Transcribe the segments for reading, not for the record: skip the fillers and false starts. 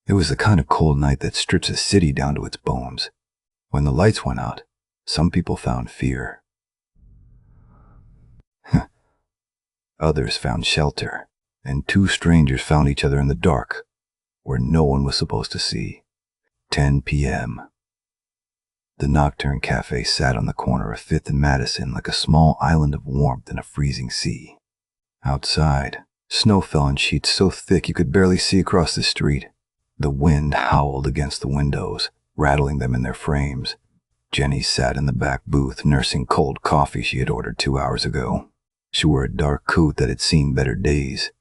It was the kind of cold night that strips a city down to its bones. When the lights went out, some people found fear. Others found shelter, and two strangers found each other in the dark, where no one was supposed to see. 10 p.m. The Nocturne Cafe sat on the corner of 5th and Madison like a small island of warmth in a freezing sea. Outside, snow fell in sheets so thick you could barely see across the street. The wind howled against the windows, rattling them in their frames. Jenny sat in the back booth nursing cold coffee she had ordered 2 hours ago. She wore a dark coat that had seen better days,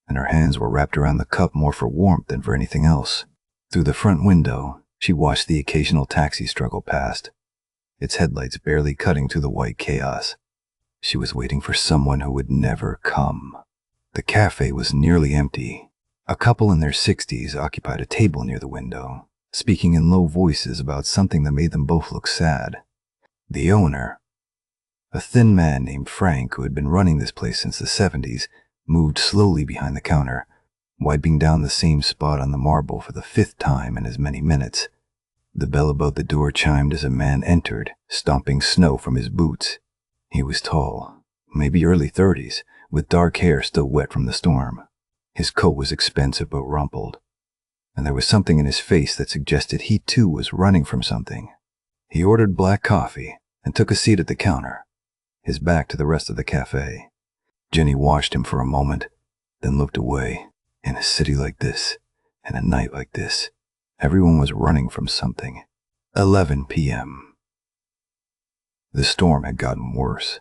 and her hands were wrapped around the cup more for warmth than for anything else. Through the front window, she watched the occasional taxi struggle past, its headlights barely cutting through the white chaos. She was waiting for someone who would never come. The cafe was nearly empty. A couple in their 60s occupied a table near the window, speaking in low voices about something that made them both look sad. The owner, a thin man named Frank who had been running this place since the 70s, moved slowly behind the counter, wiping down the same spot on the marble for the 5th time in as many minutes. The bell above the door chimed as a man entered, stomping snow from his boots. He was tall, maybe early 30s, with dark hair still wet from the storm. His coat was expensive but rumpled, and there was something in his face that suggested he too was running from something. He ordered black coffee and took a seat at the counter, his back to the rest of the cafe. Jenny watched him for a moment, then looked away. In a city like this, and a night like this, everyone was running from something. 11 p.m. The storm had gotten worse.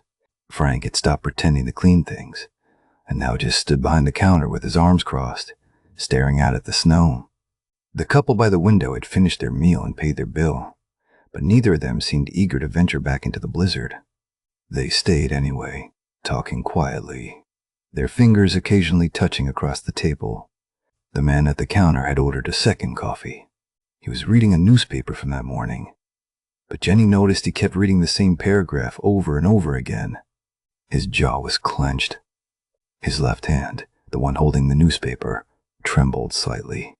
Frank had stopped pretending to clean things, and now just stood behind the counter with his arms crossed, staring out at the snow. The couple by the window had finished their meal and paid their bill, but neither of them seemed eager to venture back into the blizzard. They stayed anyway, talking quietly, their fingers occasionally touching across the table. The man at the counter had ordered a second coffee. He was reading a newspaper from that morning, but Jenny noticed he kept reading the same paragraph over and over again. His jaw was clenched. His left hand, the one holding the newspaper, trembled slightly.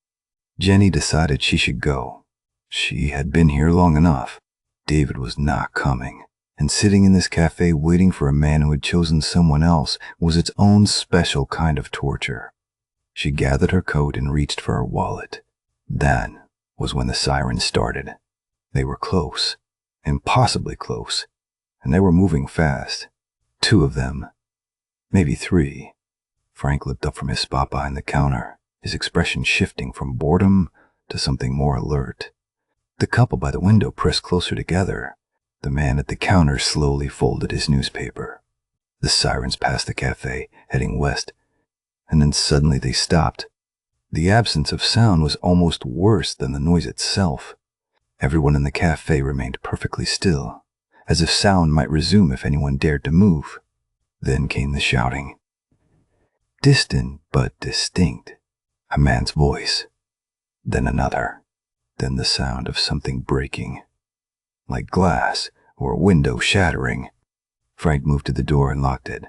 Jenny decided she should go. She had been here long enough. David was not coming, and sitting in this cafe waiting for a man who had chosen someone else was its own special kind of torture. She gathered her coat and reached for her wallet. Then was when the sirens started. They were close, impossibly close, and they were moving fast. 2 of them, maybe 3. Frank looked up from his spot behind the counter, his expression shifting from boredom to something more alert. The couple by the window pressed closer together. The man at the counter slowly folded his newspaper. The sirens passed the cafe, heading west, and then suddenly they stopped. The absence of sound was almost worse than the noise itself. Everyone in the cafe remained perfectly still, as if sound might resume if anyone dared to move. Then came the shouting. Distant but distinct. A man's voice. Then another. Then the sound of something breaking, like glass or a window shattering. Frank moved to the door and locked it.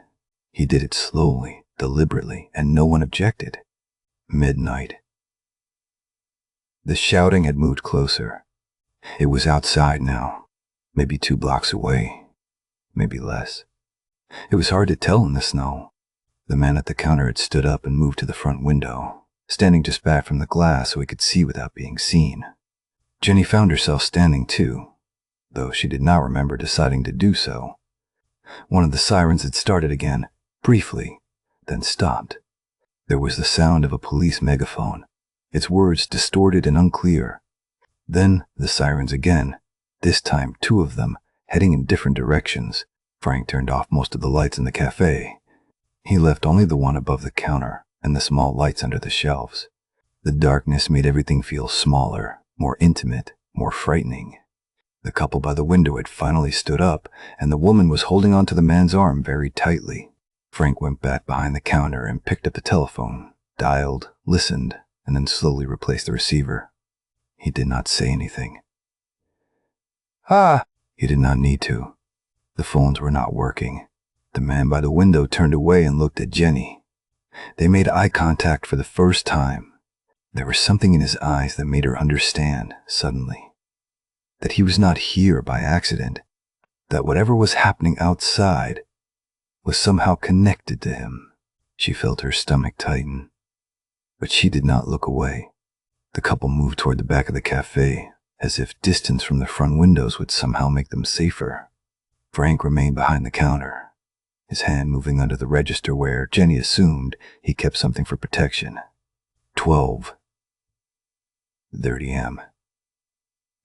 He did it slowly, deliberately, and no one objected. Midnight. The shouting had moved closer. It was outside now, maybe 2 blocks away, maybe less. It was hard to tell in the snow. The man at the counter had stood up and moved to the front window, standing just back from the glass so he could see without being seen. Jenny found herself standing too, though she did not remember deciding to do so. One of the sirens had started again, briefly, then stopped. There was the sound of a police megaphone, its words distorted and unclear. Then the sirens again, this time 2 of them, heading in different directions. Frank turned off most of the lights in the cafe. He left only the one above the counter and the small lights under the shelves. The darkness made everything feel smaller, more intimate, more frightening. The couple by the window had finally stood up, and the woman was holding onto the man's arm very tightly. Frank went back behind the counter and picked up the telephone, dialed, listened, and then slowly replaced the receiver. He did not say anything. He did not need to. The phones were not working. The man by the window turned away and looked at Jenny. They made eye contact for the first time. There was something in his eyes that made her understand, suddenly, that he was not here by accident, that whatever was happening outside was somehow connected to him. She felt her stomach tighten, but she did not look away. The couple moved toward the back of the cafe, as if distance from the front windows would somehow make them safer. Frank remained behind the counter, his hand moving under the register where, Jenny assumed, he kept something for protection. 12:30 a.m.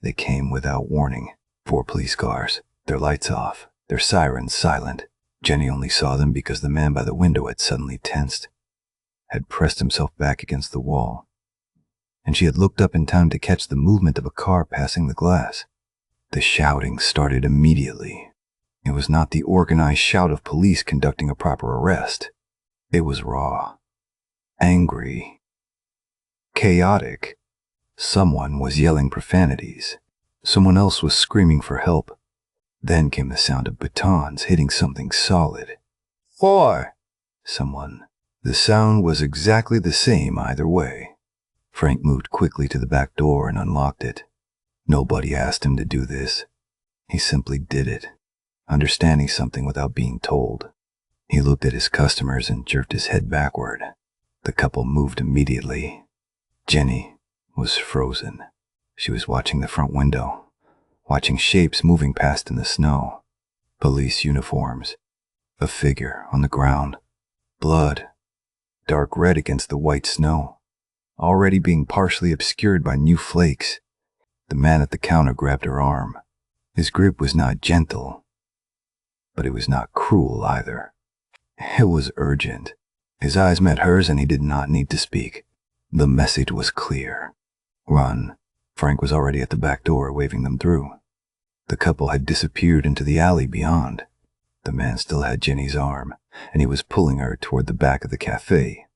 They came without warning. 4 police cars, their lights off, their sirens silent. Jenny only saw them because the man by the window had suddenly tensed, had pressed himself back against the wall, and she had looked up in time to catch the movement of a car passing the glass. The shouting started immediately. It was not the organized shout of police conducting a proper arrest. It was raw, angry, chaotic. Someone was yelling profanities. Someone else was screaming for help. Then came the sound of batons hitting something solid. "4!" Someone. The sound was exactly the same either way. Frank moved quickly to the back door and unlocked it. Nobody asked him to do this. He simply did it, understanding something without being told. He looked at his customers and jerked his head backward. The couple moved immediately. Jenny was frozen. She was watching the front window, watching shapes moving past in the snow. Police uniforms. A figure on the ground. Blood. Dark red against the white snow, already being partially obscured by new flakes. The man at the counter grabbed her arm. His grip was not gentle, but it was not cruel either. It was urgent. His eyes met hers and he did not need to speak. The message was clear. Run. Frank was already at the back door, waving them through. The couple had disappeared into the alley beyond. The man still had Jenny's arm, and he was pulling her toward the back of the cafe.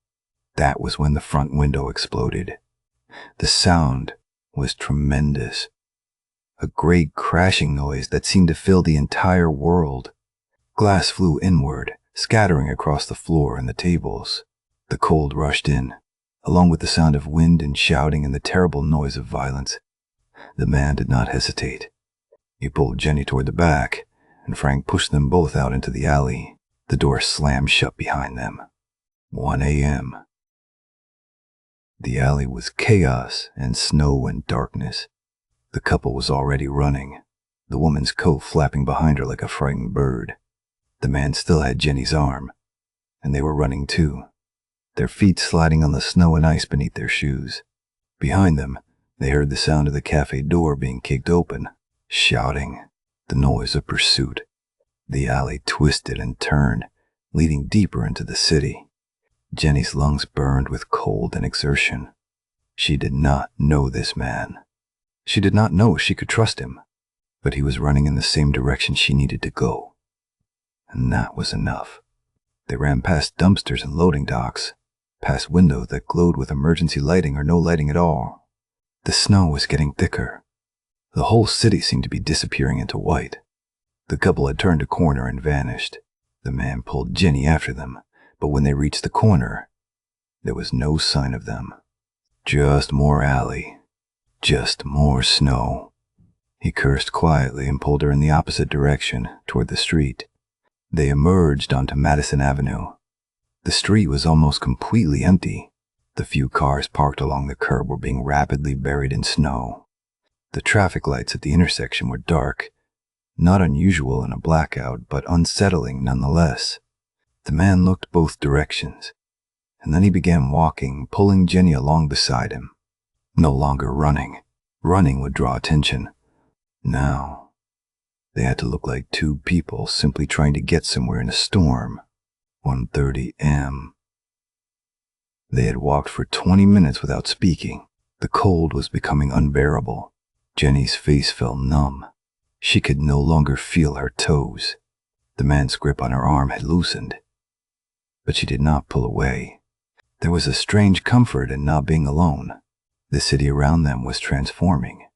That was when the front window exploded. The sound was tremendous. A great crashing noise that seemed to fill the entire world. Glass flew inward, scattering across the floor and the tables. The cold rushed in, along with the sound of wind and shouting and the terrible noise of violence. The man did not hesitate. He pulled Jenny toward the back, and Frank pushed them both out into the alley. The door slammed shut behind them. 1 a.m. The alley was chaos and snow and darkness. The couple was already running, the woman's coat flapping behind her like a frightened bird. The man still had Jenny's arm, and they were running too, their feet sliding on the snow and ice beneath their shoes. Behind them, they heard the sound of the cafe door being kicked open, shouting, the noise of pursuit. The alley twisted and turned, leading deeper into the city. Jenny's lungs burned with cold and exertion. She did not know this man. She did not know she could trust him, but he was running in the same direction she needed to go. And that was enough. They ran past dumpsters and loading docks, past windows that glowed with emergency lighting or no lighting at all. The snow was getting thicker. The whole city seemed to be disappearing into white. The couple had turned a corner and vanished. The man pulled Jenny after them, but when they reached the corner, there was no sign of them. Just more alley. Just more snow. He cursed quietly and pulled her in the opposite direction, toward the street. They emerged onto Madison Avenue. The street was almost completely empty. The few cars parked along the curb were being rapidly buried in snow. The traffic lights at the intersection were dark, not unusual in a blackout, but unsettling nonetheless. The man looked both directions, and then he began walking, pulling Jenny along beside him. No longer running. Running would draw attention. Now, they had to look like two people simply trying to get somewhere in a storm. 1:30 a.m. They had walked for 20 minutes without speaking. The cold was becoming unbearable. Jenny's face felt numb. She could no longer feel her toes. The man's grip on her arm had loosened, but she did not pull away. There was a strange comfort in not being alone. The city around them was transforming.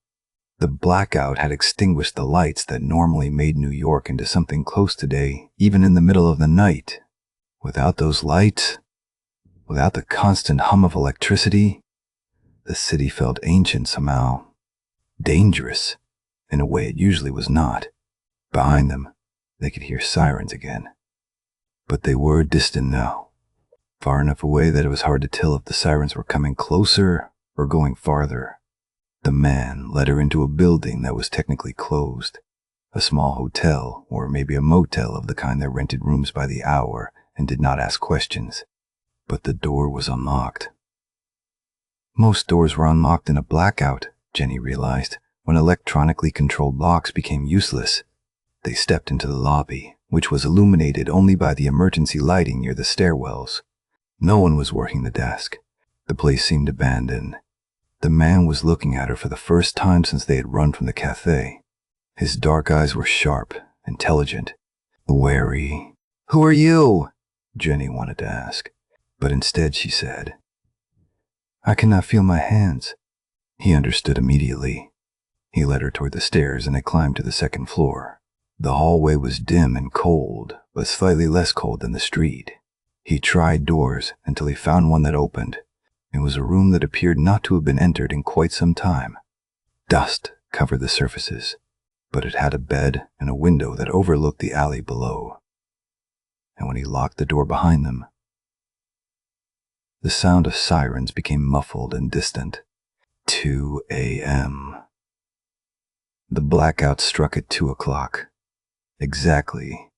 The blackout had extinguished the lights that normally made New York into something close to day, even in the middle of the night. Without those lights, without the constant hum of electricity, The city felt ancient somehow. Dangerous, in a way it usually was not. Behind them, they could hear sirens again. But they were distant now, far enough away that it was hard to tell if the sirens were coming closer or going farther. The man led her into a building that was technically closed, a small hotel or maybe a motel of the kind that rented rooms by the hour and did not ask questions. But the door was unlocked. Most doors were unlocked in a blackout, Jenny realized, when electronically controlled locks became useless. They stepped into the lobby, which was illuminated only by the emergency lighting near the stairwells. No one was working the desk. The place seemed abandoned. The man was looking at her for the first time since they had run from the cafe. His dark eyes were sharp, intelligent, wary. "Who are you?" Jenny wanted to ask, but instead she said, "I cannot feel my hands." He understood immediately. He led her toward the stairs and they climbed to the second floor. The hallway was dim and cold, but slightly less cold than the street. He tried doors until he found one that opened. It was a room that appeared not to have been entered in quite some time. Dust covered the surfaces, but it had a bed and a window that overlooked the alley below. And when he locked the door behind them, the sound of sirens became muffled and distant. 2 a.m. The blackout struck at 2 o'clock. Exactly,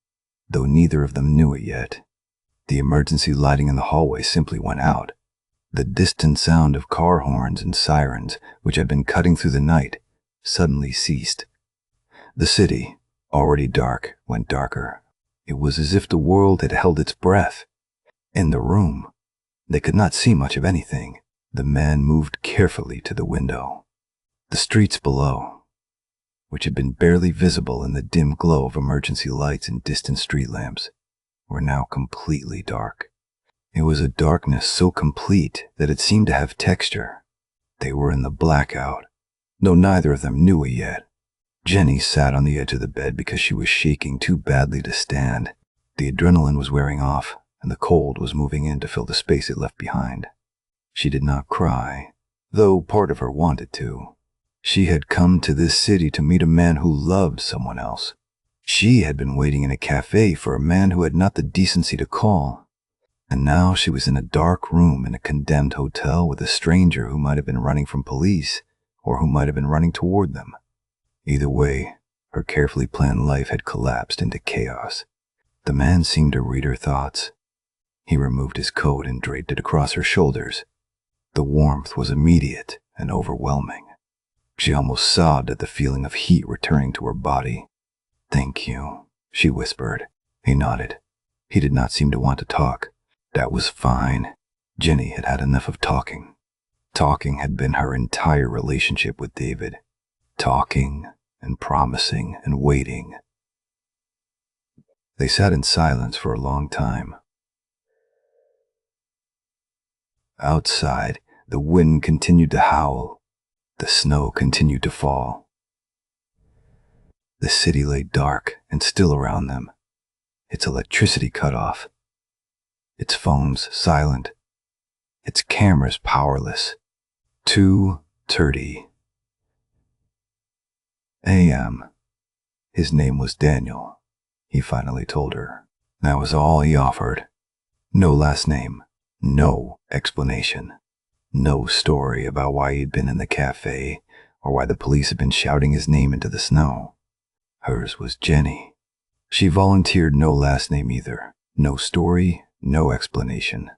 though neither of them knew it yet. The emergency lighting in the hallway simply went out. The distant sound of car horns and sirens, which had been cutting through the night, suddenly ceased. The city, already dark, went darker. It was as if the world had held its breath. In the room, they could not see much of anything. The man moved carefully to the window. The streets below, which had been barely visible in the dim glow of emergency lights and distant street lamps, were now completely dark. It was a darkness so complete that it seemed to have texture. They were in the blackout, though neither of them knew it yet. Jenny sat on the edge of the bed because she was shaking too badly to stand. The adrenaline was wearing off, and the cold was moving in to fill the space it left behind. She did not cry, though part of her wanted to. She had come to this city to meet a man who loved someone else. She had been waiting in a cafe for a man who had not the decency to call. And now she was in a dark room in a condemned hotel with a stranger who might have been running from police or who might have been running toward them. Either way, her carefully planned life had collapsed into chaos. The man seemed to read her thoughts. He removed his coat and draped it across her shoulders. The warmth was immediate and overwhelming. She almost sobbed at the feeling of heat returning to her body. "Thank you," she whispered. He nodded. He did not seem to want to talk. That was fine. Jenny had had enough of talking. Talking had been her entire relationship with David. Talking and promising and waiting. They sat in silence for a long time. Outside, the wind continued to howl. The snow continued to fall. The city lay dark and still around them, its electricity cut off, its phones silent, its cameras powerless. 2:30 a.m. His name was Daniel, he finally told her. That was all he offered. No last name, no explanation, no story about why he'd been in the cafe or why the police had been shouting his name into the snow. Hers was Jenny. She volunteered no last name either, no story, no explanation.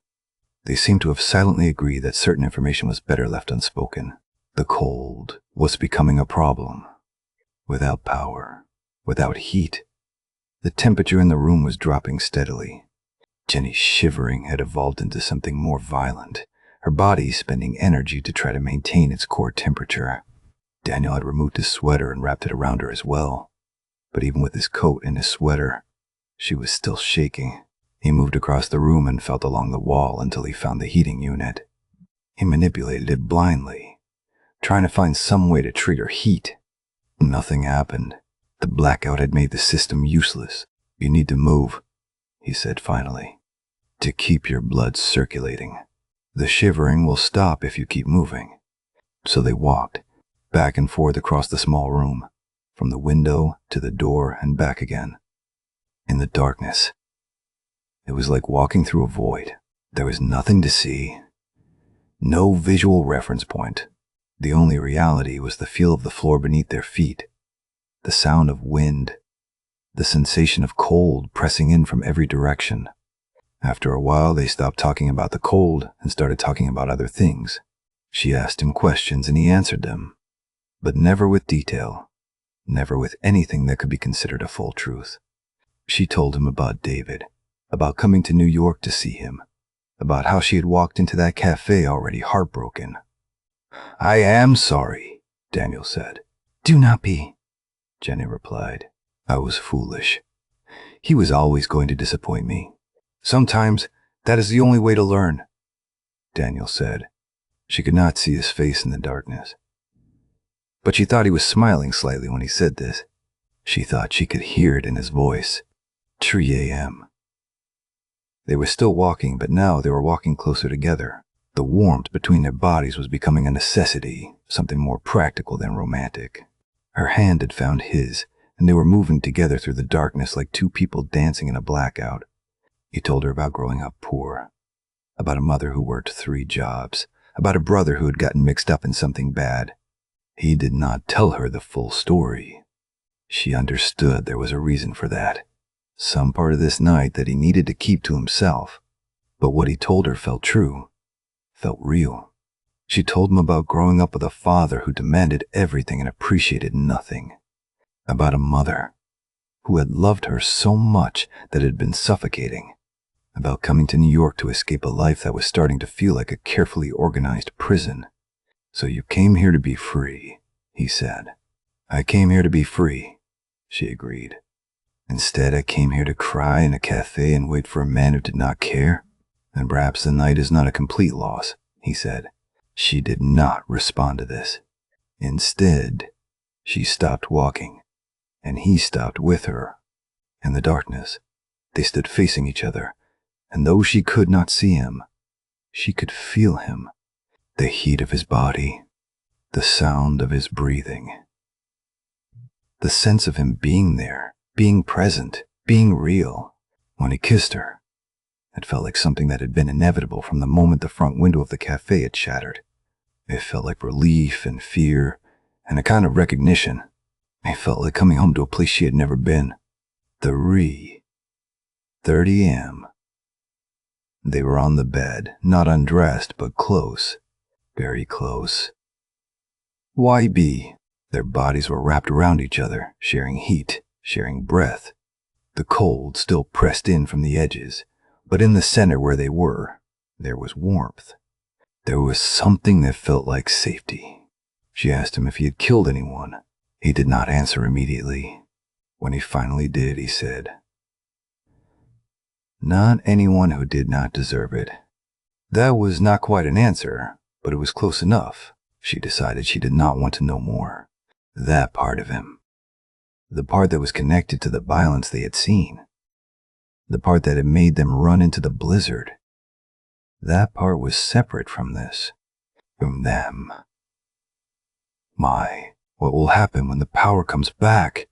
They seemed to have silently agreed that certain information was better left unspoken. The cold was becoming a problem. Without power, without heat, the temperature in the room was dropping steadily. Jenny's shivering had evolved into something more violent, her body spending energy to try to maintain its core temperature. Daniel had removed his sweater and wrapped it around her as well. But even with his coat and his sweater, she was still shaking. He moved across the room and felt along the wall until he found the heating unit. He manipulated it blindly, trying to find some way to trigger heat. Nothing happened. The blackout had made the system useless. "You need to move," he said finally, "to keep your blood circulating. The shivering will stop if you keep moving." So they walked, back and forth across the small room, from the window to the door and back again. In the darkness, it was like walking through a void. There was nothing to see, no visual reference point. The only reality was the feel of the floor beneath their feet, the sound of wind, the sensation of cold pressing in from every direction. After a while, they stopped talking about the cold and started talking about other things. She asked him questions and he answered them, but never with detail, never with anything that could be considered a full truth. She told him about David, about coming to New York to see him, about how she had walked into that cafe already heartbroken. "I am sorry," Daniel said. "Do not be," Jenny replied. "I was foolish. He was always going to disappoint me. Sometimes that is the only way to learn," Daniel said. She could not see his face in the darkness, but she thought he was smiling slightly when he said this. She thought she could hear it in his voice. 3 a.m. They were still walking, but now they were walking closer together. The warmth between their bodies was becoming a necessity, something more practical than romantic. Her hand had found his, and they were moving together through the darkness like two people dancing in a blackout. He told her about growing up poor, about a mother who worked 3 jobs, about a brother who had gotten mixed up in something bad. He did not tell her the full story. She understood there was a reason for that, some part of this night that he needed to keep to himself. But what he told her felt true, felt real. She told him about growing up with a father who demanded everything and appreciated nothing, about a mother who had loved her so much that it had been suffocating, about coming to New York to escape a life that was starting to feel like a carefully organized prison. "So you came here to be free," he said. "I came here to be free," she agreed. "Instead, I came here to cry in a cafe and wait for a man who did not care. And perhaps the night is not a complete loss," he said. She did not respond to this. Instead, she stopped walking, and he stopped with her. In the darkness, they stood facing each other, and though she could not see him, she could feel him, the heat of his body, the sound of his breathing, the sense of him being there, being present, being real. When he kissed her, it felt like something that had been inevitable from the moment the front window of the cafe had shattered. It felt like relief and fear and a kind of recognition. It felt like coming home to a place she had never been. 3:30 a.m. They were on the bed, not undressed, but close, very close. YB. Their bodies were wrapped around each other, sharing heat, sharing breath. The cold still pressed in from the edges, but in the center where they were, there was warmth. There was something that felt like safety. She asked him if he had killed anyone. He did not answer immediately. When he finally did, he said, "Not anyone who did not deserve it." That was not quite an answer, but it was close enough. She decided she did not want to know more. That part of him, the part that was connected to the violence they had seen, the part that had made them run into the blizzard, that part was separate from this, from them. What will happen when the power comes back?"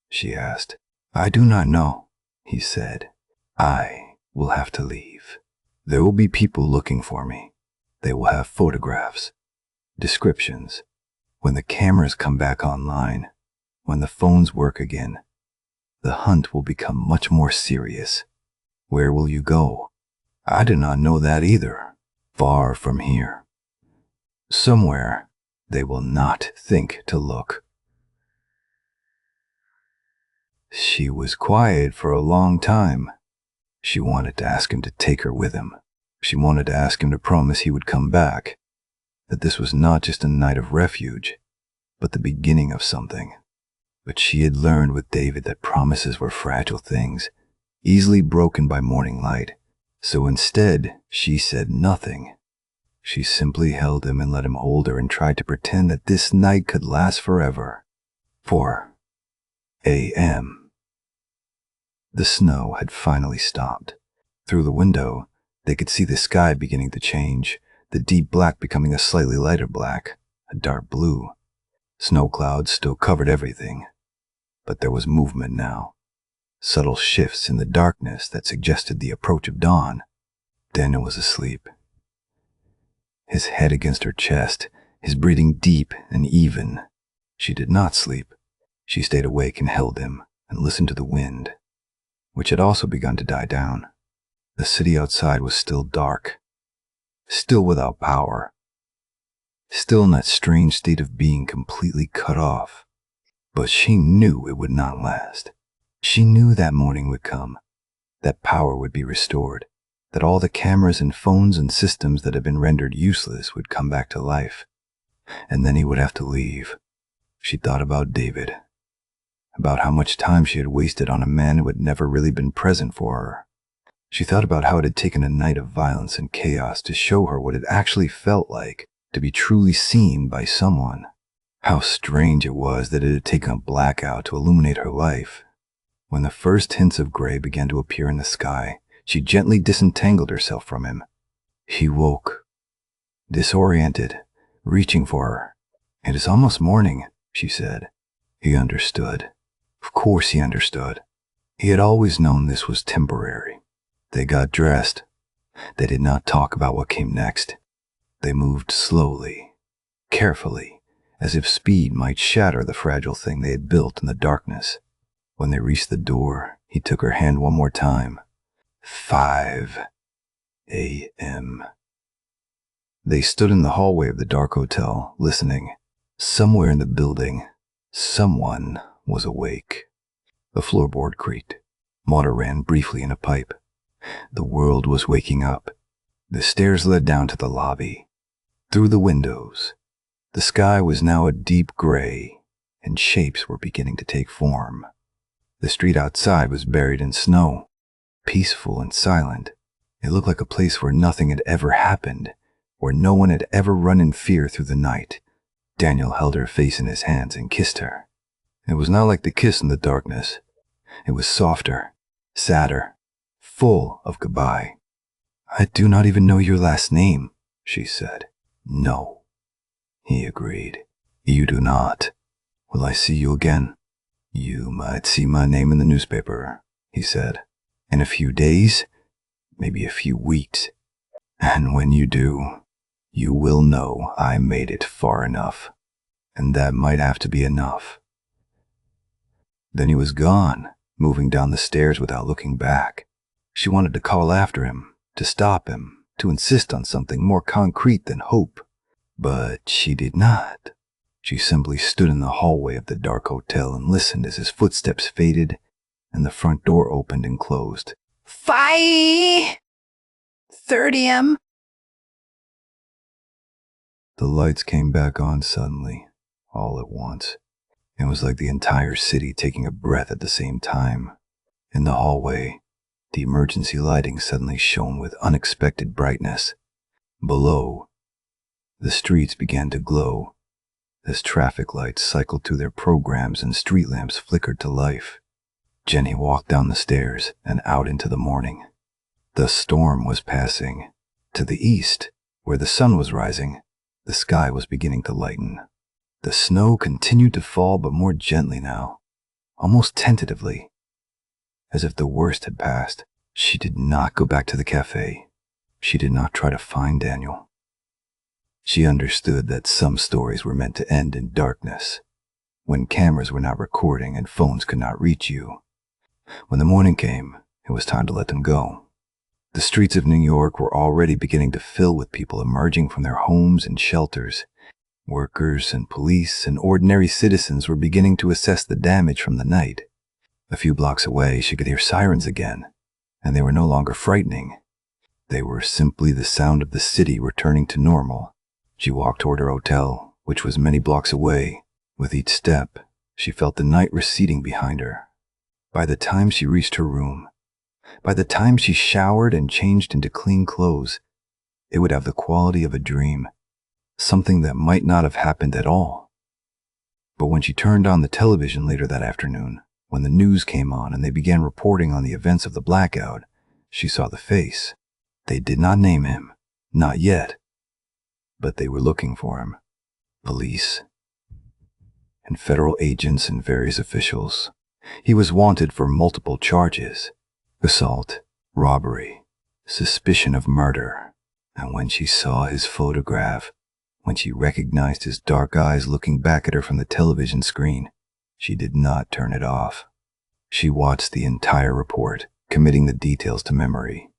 she asked. "I do not know," he said. "I will have to leave. There will be people looking for me. They will have photographs, descriptions. When the cameras come back online, when the phones work again, the hunt will become much more serious. Where will you go?" "I do not know that either." "Far from here. Somewhere they will not think to look." She was quiet for a long time. She wanted to ask him to take her with him. She wanted to ask him to promise he would come back, that this was not just a night of refuge, but the beginning of something. But she had learned with David that promises were fragile things, easily broken by morning light. So instead, she said nothing. She simply held him and let him hold her and tried to pretend that this night could last forever. 4 a.m. The snow had finally stopped. Through the window, they could see the sky beginning to change, the deep black becoming a slightly lighter black. a dark blue. Snow clouds still covered everything, but there was movement now. Subtle shifts in the darkness that suggested the approach of dawn. Daniel was asleep, his head against her chest, his breathing deep and even. She did not sleep. She stayed awake and held him and listened to the wind, which had also begun to die down. The city outside was still dark, still without power, still in that strange state of being completely cut off. But she knew it would not last. She knew that morning would come, that power would be restored, that all the cameras and phones and systems that had been rendered useless would come back to life. And then he would have to leave. She thought about David, about how much time she had wasted on a man who had never really been present for her. She thought about how it had taken a night of violence and chaos to show her what it actually felt like to be truly seen by someone. How strange it was that it had taken a blackout to illuminate her life. When the first hints of gray began to appear in the sky, she gently disentangled herself from him. He woke, disoriented, reaching for her. "It is almost morning," she said. He understood. Of course he understood. He had always known this was temporary. They got dressed. They did not talk about what came next. They moved slowly, carefully, as if speed might shatter the fragile thing they had built in the darkness. When they reached the door, he took her hand one more time. 5 a.m. They stood in the hallway of the dark hotel, listening. Somewhere in the building, someone was awake. The floorboard creaked. Water ran briefly in a pipe. The world was waking up. The stairs led down to the lobby. Through the windows, the sky was now a deep gray, and shapes were beginning to take form. The street outside was buried in snow, peaceful and silent. It looked like a place where nothing had ever happened, where no one had ever run in fear through the night. Daniel held her face in his hands and kissed her. It was not like the kiss in the darkness. It was softer, sadder, full of goodbye. "I do not even know your last name," she said. "No," he agreed. "You do not. Will I see you again?" "You might see my name in the newspaper," he said. "In a few days, maybe a few weeks. And when you do, you will know I made it far enough. And that might have to be enough." Then he was gone, moving down the stairs without looking back. She wanted to call after him, to stop him, to insist on something more concrete than hope. But she did not. She simply stood in the hallway of the dark hotel and listened as his footsteps faded and the front door opened and closed. 5:30 a.m. The lights came back on suddenly, all at once. It was like the entire city taking a breath at the same time. In the hallway, the emergency lighting suddenly shone with unexpected brightness. Below, the streets began to glow as traffic lights cycled through their programs and street lamps flickered to life. Jenny walked down the stairs and out into the morning. The storm was passing. To the east, where the sun was rising, the sky was beginning to lighten. The snow continued to fall, but more gently now, almost tentatively, as if the worst had passed. She did not go back to the cafe. She did not try to find Daniel. She understood that some stories were meant to end in darkness, when cameras were not recording and phones could not reach you. When the morning came, it was time to let them go. The streets of New York were already beginning to fill with people emerging from their homes and shelters. Workers and police and ordinary citizens were beginning to assess the damage from the night. A few blocks away, she could hear sirens again, and they were no longer frightening. They were simply the sound of the city returning to normal. She walked toward her hotel, which was many blocks away. With each step, she felt the night receding behind her. By the time she reached her room, by the time she showered and changed into clean clothes, it would have the quality of a dream, something that might not have happened at all. But when she turned on the television later that afternoon, when the news came on and they began reporting on the events of the blackout, she saw the face. They did not name him, not yet, but they were looking for him. police, and federal agents and various officials. He was wanted for multiple charges: assault, robbery, suspicion of murder. And when she saw his photograph, when she recognized his dark eyes looking back at her from the television screen, she did not turn it off. She watched the entire report, committing the details to memory.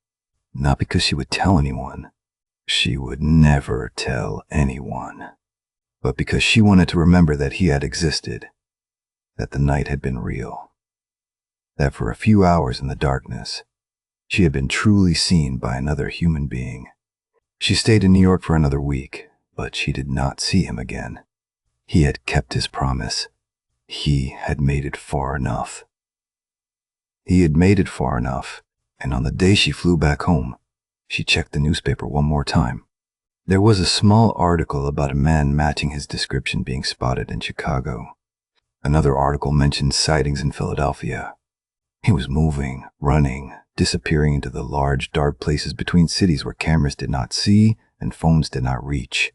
Not because she would tell anyone. She would never tell anyone. But because she wanted to remember that he had existed, that the night had been real, that for a few hours in the darkness, she had been truly seen by another human being. She stayed in New York for another week, but she did not see him again. He had kept his promise. He had made it far enough. He had made it far enough, and on the day she flew back home, she checked the newspaper one more time. There was a small article about a man matching his description being spotted in Chicago. Another article mentioned sightings in Philadelphia. He was moving, running, disappearing into the large, dark places between cities where cameras did not see and phones did not reach.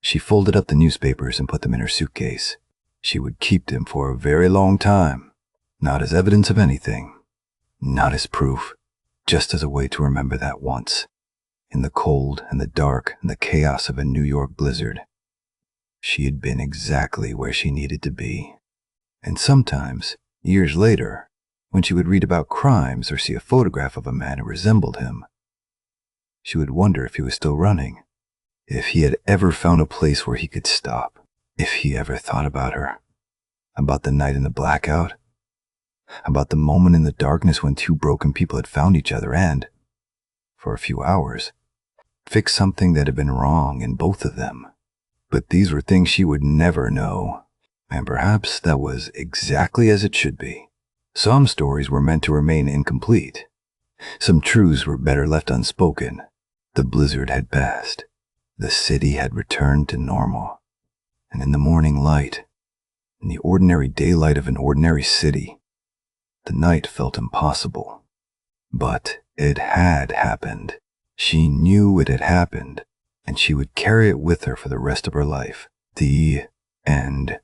She folded up the newspapers and put them in her suitcase. She would keep them for a very long time, not as evidence of anything, not as proof, just as a way to remember that once, in the cold and the dark and the chaos of a New York blizzard, she had been exactly where she needed to be. And sometimes, years later, when she would read about crimes or see a photograph of a man who resembled him, she would wonder if he was still running, if he had ever found a place where he could stop, if he ever thought about her, about the night in the blackout, about the moment in the darkness when two broken people had found each other and, for a few hours, fixed something that had been wrong in both of them. But these were things she would never know, and perhaps that was exactly as it should be. Some stories were meant to remain incomplete. Some truths were better left unspoken. The blizzard had passed. The city had returned to normal. And in the morning light, in the ordinary daylight of an ordinary city, the night felt impossible. But it had happened. She knew it had happened, and she would carry it with her for the rest of her life. The end.